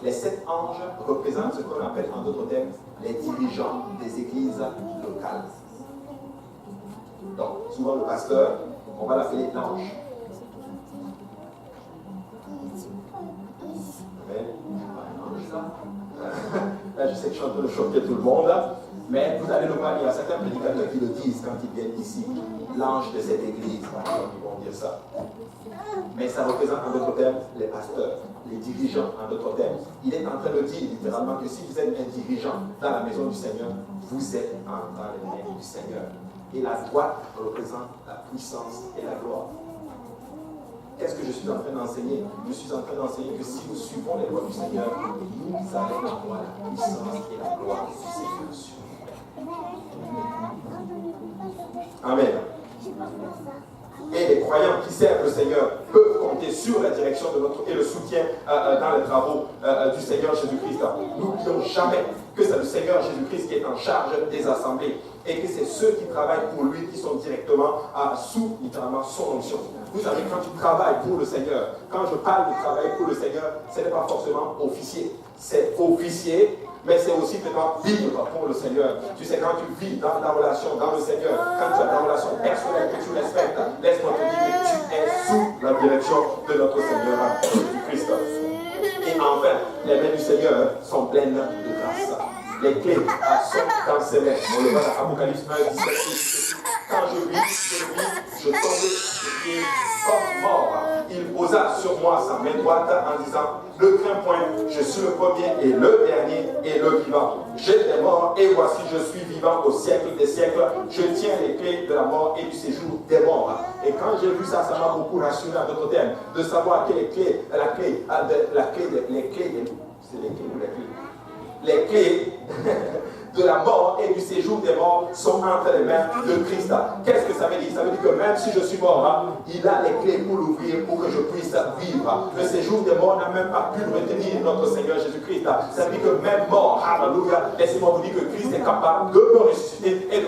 Les 7 anges représentent ce qu'on appelle en d'autres termes les dirigeants des églises locales. Donc, souvent le pasteur, on va l'appeler l'ange. Amen. Un ange là. Là, je sais que je suis en train de choquer tout le monde, mais vous allez le voir, il y a certains prédicateurs qui le disent quand ils viennent ici. L'ange de cette église, ils vont dire ça. Mais ça représente en d'autres termes les pasteurs, les dirigeants en d'autres termes. Il est en train de dire littéralement que si vous êtes un dirigeant dans la maison du Seigneur, vous êtes dans les mains du Seigneur. Et la droite représente la puissance et la gloire. Qu'est-ce que je suis en train d'enseigner? Je suis en train d'enseigner que si nous suivons les lois du Seigneur, nous allons avoir la puissance et la gloire du Seigneur sur nous. Amen. Et les croyants qui servent le Seigneur peuvent compter sur la direction de notre et le soutien dans les travaux du Seigneur Jésus-Christ. N'oublions jamais que c'est le Seigneur Jésus-Christ qui est en charge des assemblées et que c'est ceux qui travaillent pour lui qui sont directement sous littéralement son onction. Vous savez, quand tu travailles pour le Seigneur, quand je parle de travailler pour le Seigneur, ce n'est pas forcément officier. C'est officier, mais c'est aussi peut-être vivre pour le Seigneur. Tu sais, quand tu vis dans ta relation, dans le Seigneur, quand tu as ta relation personnelle que tu respectes, laisse-moi te dire que tu es sous la direction de notre Seigneur Jésus-Christ. Et enfin, les mains du Seigneur sont pleines de grâce. Les clés sont dans ses mains. On le voit dans Apocalypse 1, 17. Quand je vis, je tombais comme mort. Il posa sur moi sa main droite en disant: ne crains point, je suis le premier et le dernier et le vivant. J'étais mort et voici je suis vivant au siècle des siècles. Je tiens les clés de la mort et du séjour des morts. Et quand j'ai vu ça, ça m'a beaucoup rassuré à d'autres termes, de savoir que les clés de la mort et du séjour des morts sont entre les mains de Christ. Qu'est-ce que ça veut dire? Ça veut dire que même si je suis mort, il a les clés pour l'ouvrir pour que je puisse vivre. Le séjour des morts n'a même pas pu retenir notre Seigneur Jésus-Christ. Ça veut dire que même mort, alléluia, laissez-moi vous dire que Christ est capable de me ressusciter et de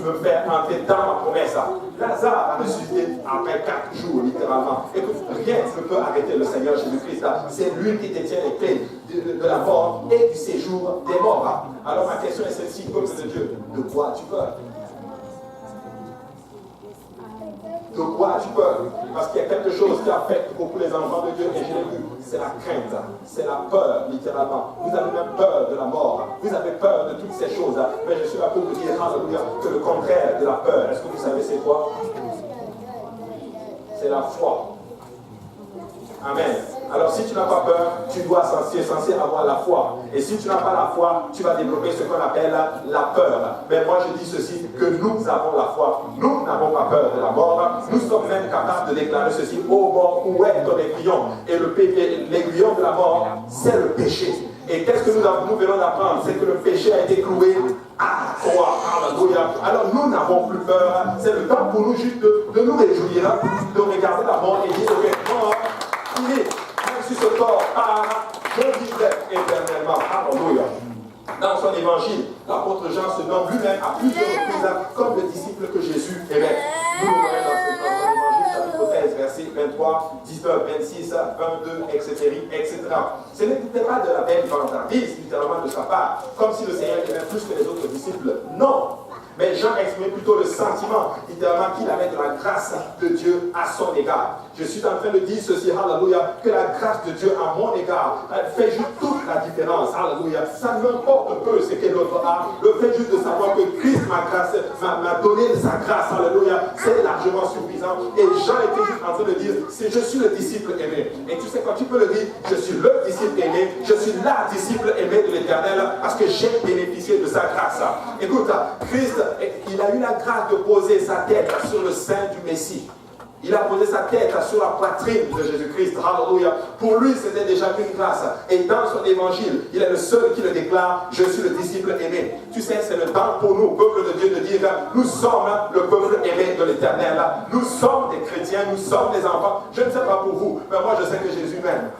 me faire entrer dans ma promesse. Lazare a ressuscité après 4 jours, littéralement. Écoute, rien ne peut arrêter le Seigneur Jésus-Christ. C'est lui qui détient les clés de la mort et du séjour des morts. Alors ma question est celle-ci, peuple de Dieu, de quoi as-tu peur? De quoi as-tu peur? Parce qu'il y a quelque chose qui affecte beaucoup les enfants de Dieu, et je l'ai vu, c'est la crainte, c'est la peur, littéralement. Vous avez même peur de la mort, vous avez peur de toutes ces choses, mais je suis là pour vous dire, alléluia, que le contraire de la peur, est-ce que vous savez c'est quoi? C'est la foi. Amen. Alors si tu n'as pas peur, tu dois censé avoir la foi. Et si tu n'as pas la foi, tu vas développer ce qu'on appelle la peur. Mais moi je dis ceci, que nous avons la foi. Nous n'avons pas peur de la mort. Nous sommes même capables de déclarer ceci: ô mort, où est ton aiguillon? Et l'aiguillon de la mort, c'est le péché. Et qu'est-ce que nous venons d'apprendre? C'est que le péché a été cloué à la croix. Alléluia. Alors nous n'avons plus peur. C'est le temps pour nous juste de nous réjouir, de regarder la mort et dire: ok, mort, fini. Même si ce corps part, je vivrai éternellement. Alléluia. Dans son évangile, l'apôtre Jean se nomme lui-même à plusieurs reprises comme le disciple que Jésus aimait. Nous le voyons dans son évangile, chapitre 13, versets 23, 19, 26, 22, etc. Ce n'était pas de la belle vantardise, littéralement de sa part, comme si le Seigneur aimait plus que les autres disciples. Non! Mais Jean exprimait plutôt le sentiment, littéralement, qu'il avait de la grâce de Dieu à son égard. Je suis en train de dire ceci, alléluia, que la grâce de Dieu à mon égard fait juste toute la différence, alléluia. Ça n'importe peu ce que l'autre a, le fait juste de savoir que Christ m'a donné sa grâce, alléluia, c'est largement suffisant. Et Jean était juste en train de dire: je suis le disciple aimé. Et tu sais quoi, tu peux le dire: je suis le disciple aimé, je suis la disciple aimée de l'Éternel, parce que j'ai bénéficié de sa grâce. Écoute, Christ, il a eu la grâce de poser sa tête sur le sein du Messie. Il a posé sa tête sur la poitrine de Jésus-Christ. Alléluia. Pour lui, c'était déjà une grâce. Et dans son évangile, il est le seul qui le déclare: je suis le disciple aimé. Tu sais, c'est le temps pour nous, peuple de Dieu, de dire: nous sommes le peuple aimé de l'Éternel. Nous sommes des chrétiens, nous sommes des enfants. Je ne sais pas pour vous, mais moi je sais que Jésus m'aime.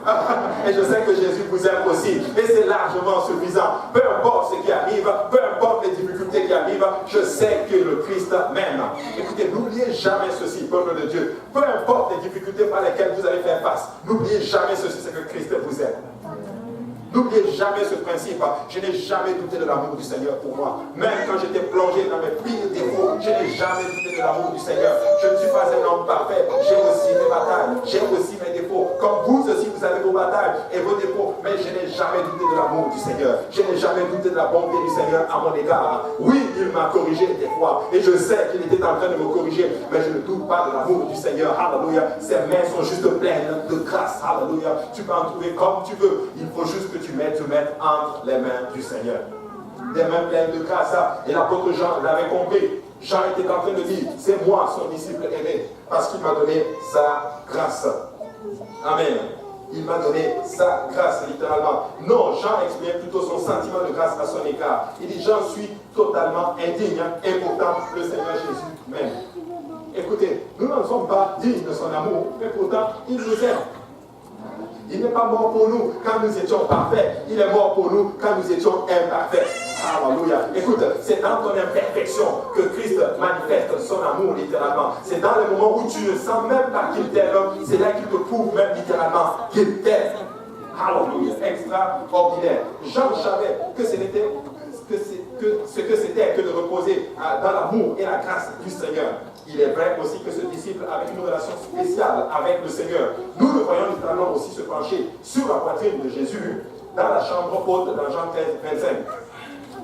Et je sais que Jésus vous aime aussi. Et c'est largement suffisant. Peu importe ce qui arrive, peu importe les difficultés qui arrivent, je sais que le Christ m'aime. Écoutez, n'oubliez jamais ceci, peuple de Dieu. Peu importe les difficultés par lesquelles vous allez faire face, n'oubliez jamais ceci, c'est que Christ vous aime. N'oubliez jamais ce principe. Je n'ai jamais douté de l'amour du Seigneur pour moi. Même quand j'étais plongé dans mes pires défauts, je n'ai jamais douté de l'amour du Seigneur. Je ne suis pas un homme parfait. J'ai aussi mes batailles, j'ai aussi mes défauts. dépôts. Comme vous aussi, vous avez vos batailles et vos dépôts. Mais je n'ai jamais douté de l'amour du Seigneur. Je n'ai jamais douté de la bonté du Seigneur à mon égard. Oui, il m'a corrigé des fois. Et je sais qu'il était en train de me corriger. Mais je ne doute pas de l'amour du Seigneur. Alléluia. Ses mains sont juste pleines de grâce. Alléluia. Tu peux en trouver comme tu veux. Il faut juste que tu mettes entre les mains du Seigneur. Des mains pleines de grâce. Et l'apôtre Jean l'avait compris. Jean était en train de dire, c'est moi son disciple aimé, parce qu'il m'a donné sa grâce. Amen. Il m'a donné sa grâce, littéralement. Non, Jean exprime plutôt son sentiment de grâce à son égard. Il dit, j'en suis totalement indigne, et pourtant le Seigneur Jésus m'aime. Écoutez, nous n'en sommes pas dignes de son amour, mais pourtant il nous aime. Il n'est pas mort pour nous quand nous étions parfaits. Il est mort pour nous quand nous étions imparfaits. Alléluia. Écoute, c'est dans ton imperfection que Christ manifeste son amour littéralement. C'est dans le moment où tu ne sens même pas qu'il t'aime. C'est là qu'il te prouve même littéralement qu'il t'aime. Alléluia. Extraordinaire. Jean savait que ce n'était que c'était que de reposer dans l'amour et la grâce du Seigneur. Il est vrai aussi que ce disciple avait une relation spéciale avec le Seigneur. Nous le voyons littéralement aussi se pencher sur la poitrine de Jésus dans la chambre haute dans Jean 15, 25.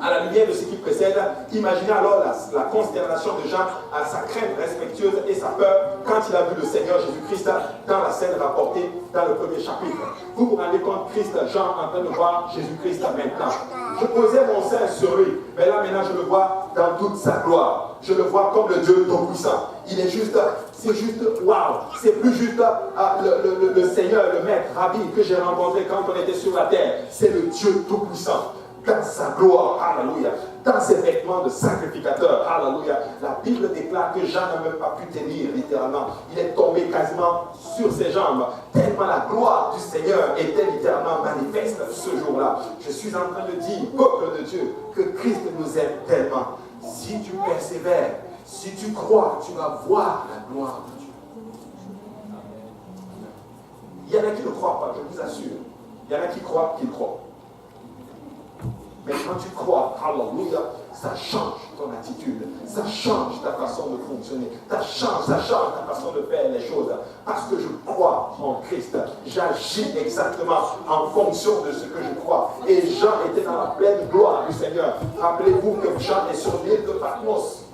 À la lumière de ce qui précède, imaginez alors la consternation de Jean, à sa crainte respectueuse et sa peur quand il a vu le Seigneur Jésus-Christ dans la scène rapportée dans le premier chapitre. Vous vous rendez compte, Christ, Jean en train de voir Jésus-Christ maintenant. Je posais mon sein sur lui, mais là maintenant je le vois dans toute sa gloire. Je le vois comme le Dieu Tout-Puissant. Il est juste, c'est juste, waouh, c'est plus juste le Seigneur, le Maître, Rabbi que j'ai rencontré quand on était sur la terre. C'est le Dieu Tout-Puissant. Dans sa gloire, alléluia, dans ses vêtements de sacrificateur, alléluia. La Bible déclare que Jean n'a même pas pu tenir, littéralement. Il est tombé quasiment sur ses jambes, tellement la gloire du Seigneur était littéralement manifeste ce jour-là. Je suis en train de dire, peuple de Dieu, que Christ nous aime tellement. Si tu persévères, si tu crois, tu vas voir la gloire de Dieu. Il y en a qui ne croient pas, je vous assure. Il y en a qui croient qu'ils croient. Mais quand tu crois, alléluia, ça change ton attitude, ça change ta façon de fonctionner, ça change ta façon de faire les choses. Parce que je crois en Christ, j'agis exactement en fonction de ce que je crois. Et Jean était dans la pleine gloire du Seigneur. Rappelez-vous que Jean est sur l'île de Patmos,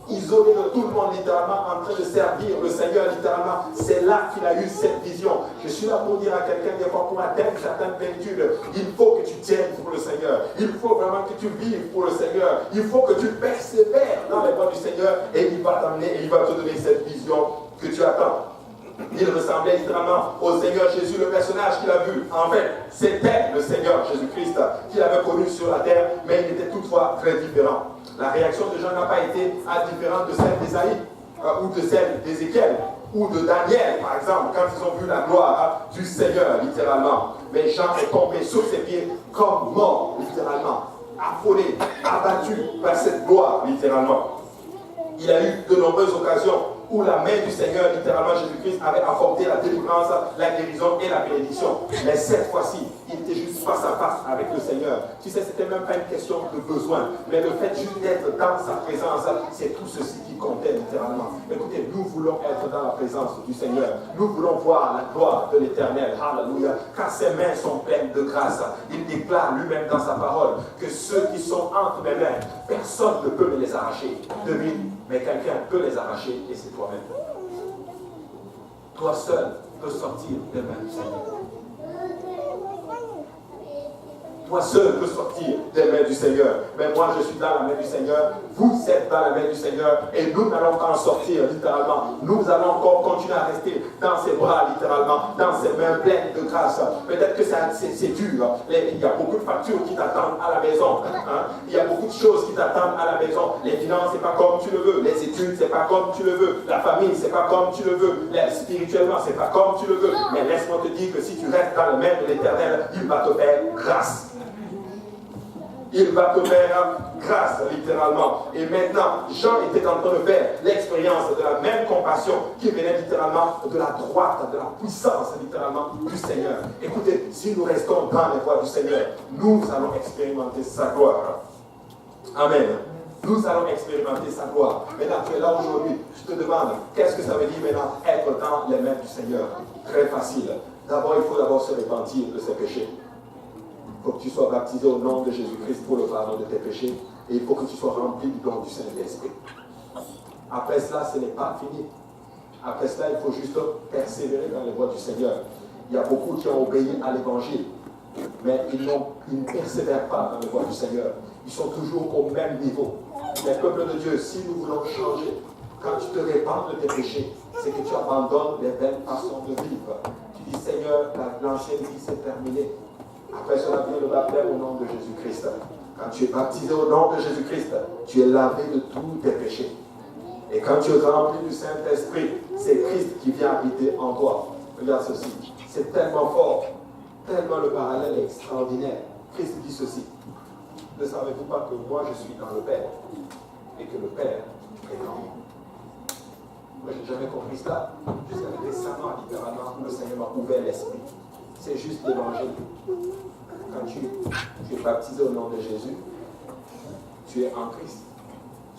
isolé de tout le monde, littéralement, en train de servir le Seigneur, littéralement. C'est là qu'il a eu cette vision. Je suis là pour dire à quelqu'un, des fois, pour atteindre certaines plénitudes, il faut que tu tiennes pour le Seigneur. Il faut vraiment que tu vives pour le Seigneur. Il faut que tu persévères dans les voies du Seigneur et il va t'amener et il va te donner cette vision que tu attends. Il ressemblait littéralement au Seigneur Jésus, le personnage qu'il a vu. En fait, c'était le Seigneur Jésus-Christ qu'il avait connu sur la terre, mais il était toutefois très différent. La réaction de Jean n'a pas été différente de celle d'Ésaïe, ou de celle d'Ézéchiel, ou de Daniel, par exemple, quand ils ont vu la gloire du Seigneur, littéralement. Mais Jean est tombé sur ses pieds comme mort, littéralement, affolé, abattu par cette gloire, littéralement. Il a eu de nombreuses occasions où la main du Seigneur, littéralement Jésus-Christ, avait apporté la délivrance, la guérison et la bénédiction. Mais cette fois-ci, il était juste face à face avec le Seigneur. Tu sais, c'était même pas une question de besoin, mais le fait juste d'être dans sa présence, c'est tout ceci qui comptait littéralement. Écoutez, nous voulons être dans la présence du Seigneur. Nous voulons voir la gloire de l'Éternel. Alléluia. Car ses mains sont pleines de grâce. Il déclare lui-même dans sa parole que ceux qui sont entre mes mains, personne ne peut me les arracher. Devine, mais quelqu'un peut les arracher et c'est toi-même. Toi seul peux sortir des mains du Seigneur. Toi seul peux sortir des mains du Seigneur. Mais moi, je suis dans la main du Seigneur. Vous êtes dans la main du Seigneur. Et nous n'allons pas en sortir, littéralement. Nous allons encore continuer à rester dans ses bras, littéralement. Dans ses mains pleines de grâce. Peut-être que c'est dur. Il y a beaucoup de factures qui t'attendent à la maison. Il y a beaucoup de choses qui t'attendent à la maison. Les finances, c'est pas comme tu le veux. Les études, c'est pas comme tu le veux. La famille, c'est pas comme tu le veux. Spirituellement, c'est pas comme tu le veux. Mais laisse-moi te dire que si tu restes dans les mains de l'Éternel, il va te faire grâce. Il va te faire grâce, littéralement. Et maintenant, Jean était en train de faire l'expérience de la même compassion qui venait littéralement de la droite, de la puissance, littéralement, du Seigneur. Écoutez, si nous restons dans les voies du Seigneur, nous allons expérimenter sa gloire. Amen. Nous allons expérimenter sa gloire. Maintenant, tu es là aujourd'hui, je te demande, qu'est-ce que ça veut dire maintenant être dans les mains du Seigneur? Très facile. D'abord, il faut d'abord se repentir de ses péchés. Il faut que tu sois baptisé au nom de Jésus-Christ pour le pardon de tes péchés. Et il faut que tu sois rempli du don du Saint-Esprit. Après cela, ce n'est pas fini. Après cela, il faut juste persévérer dans les voies du Seigneur. Il y a beaucoup qui ont obéi à l'Évangile, mais ils ne persévèrent pas dans les voies du Seigneur. Ils sont toujours au même niveau. Les peuples de Dieu, si nous voulons changer, quand tu te répands de tes péchés, c'est que tu abandonnes les belles façons de vivre. Tu dis, Seigneur, l'ancienne vie s'est terminée. Après cela vient le baptême au nom de Jésus-Christ. Quand tu es baptisé au nom de Jésus-Christ, tu es lavé de tous tes péchés. Et quand tu es rempli du Saint-Esprit, c'est Christ qui vient habiter en toi. Regarde ceci. C'est tellement fort, tellement le parallèle est extraordinaire. Christ dit ceci. Ne savez-vous pas que moi je suis dans le Père et que le Père est en moi? Moi, je n'ai jamais compris ça. Jusqu'à récemment, littéralement, où le Seigneur m'a ouvert l'esprit. C'est juste l'évangile. Quand tu es baptisé au nom de Jésus, tu es en Christ.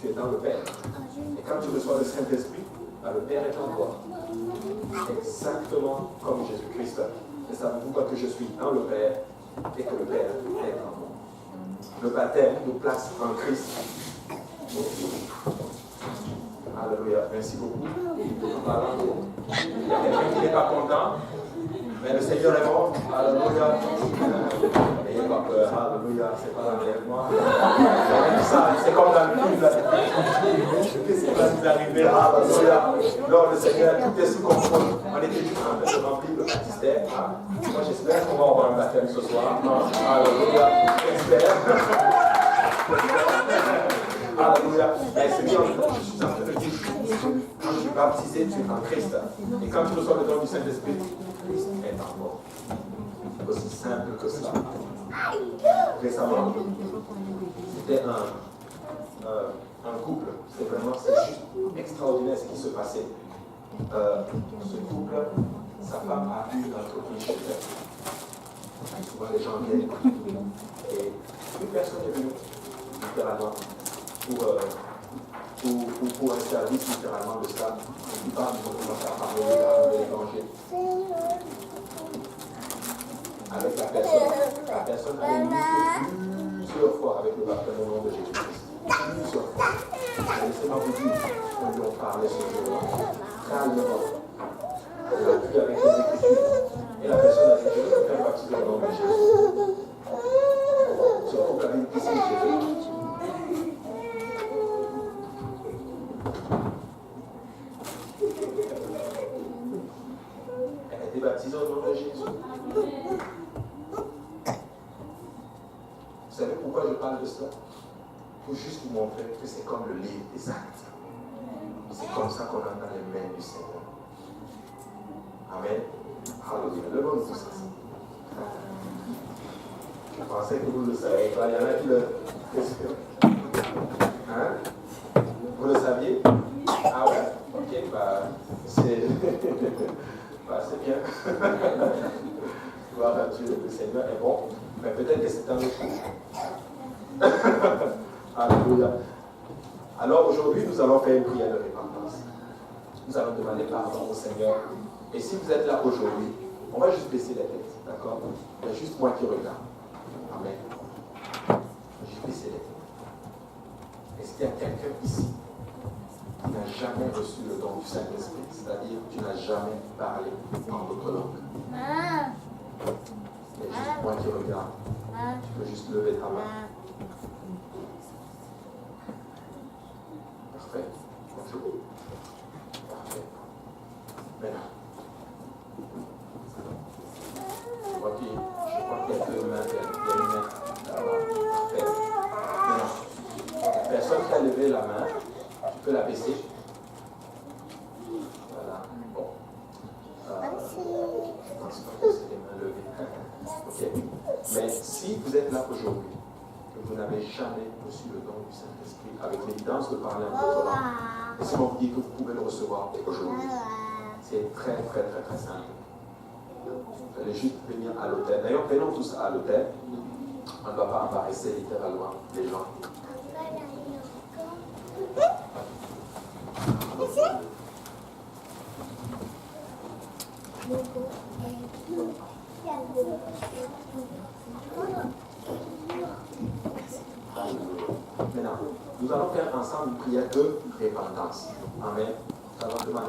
Tu es dans le Père. Et quand tu reçois le Saint-Esprit, le Père est en toi. Exactement comme Jésus-Christ. Ne savez-vous pas que je suis dans le Père et que le Père est en moi? Le baptême nous place en Christ. Alléluia. Merci beaucoup. Il y a quelqu'un qui n'est pas content, mais le Seigneur est bon. Alléluia. N'ayez pas peur. Alléluia. C'est pas avec moi. C'est comme dans le film. Qu'est-ce qui va nous arriver? Alléluia. Non, le Seigneur, tout est sous contrôle. On était juste en train de remplir le baptistère. Moi, j'espère qu'on va avoir un baptême ce soir. Alléluia. J'espère. Alléluia. C'est bien, je suis en train de dire, quand tu es baptisé, tu es en Christ. Et quand tu reçois le don du Saint-Esprit, Christ est en toi. C'est aussi simple que cela. Récemment, c'était un couple. C'est juste extraordinaire ce qui se passait. Ce couple, sa femme a eu une entreprise chez elle. Souvent les gens viennent et une personne est venue, littéralement, pour un service littéralement de ça. Ils parlent, ils vont commencer à parler de l'évangile. Avec la personne. La personne a été plusieurs fois avec le baptême au nom de Jésus-Christ. Plusieurs fois. Laissez-moi vous dire, on lui en parlait ce jour-là. Calmement. Elle a pu avec les Écritures. Et la personne a dit, je veux faire baptiser au nom de Jésus. Ce couple avait une piscine chez eux. Elle a été baptisée au nom de Jésus. Vous savez pourquoi je parle de cela? Pour juste vous montrer que c'est comme le livre des actes. C'est comme ça qu'on a dans les mains du Seigneur. Amen. Alléluia. Levons-nous tous ensemble. Je pensais que vous ne le savez pas. Il y en a qui le... Hein? Vous le saviez? Ah ouais? Ok, c'est... c'est bien. Gloire à Dieu, le Seigneur est bon. Mais peut-être que c'est un autre coup. Alléluia. Alors aujourd'hui, nous allons faire une prière de repentance. Nous allons demander pardon au Seigneur. Et si vous êtes là aujourd'hui, on va juste baisser la tête, d'accord? Il y a juste moi qui regarde. Amen. Juste baisser la tête. Est-ce qu'il y a quelqu'un ici qui n'a jamais reçu le don du Saint-Esprit? C'est-à-dire, tu n'as jamais parlé en d'autres langues. Il y a juste moi qui regarde. Tu peux juste lever ta main. Parfait. Parfait. Maintenant. Je crois qu'il y a deux mains. Il y a une main là-bas. Parfait. Maintenant. La personne qui a levé la main, tu peux la baisser. Voilà. Bon. Je pense pas que c'est les mains levées. Ok. Mais si vous êtes là aujourd'hui, que vous n'avez jamais reçu le don du Saint-Esprit, avec l'évidence de parler en d'autres langues, laissez-moi vous dire que vous pouvez le recevoir aujourd'hui. C'est très, très, très, très simple. Vous allez juste venir à l'hôtel. D'ailleurs, venons tous à l'hôtel. On ne va pas embarrasser littéralement les gens. Maintenant, nous allons faire ensemble une prière de repentance. Amen. Nous allons demander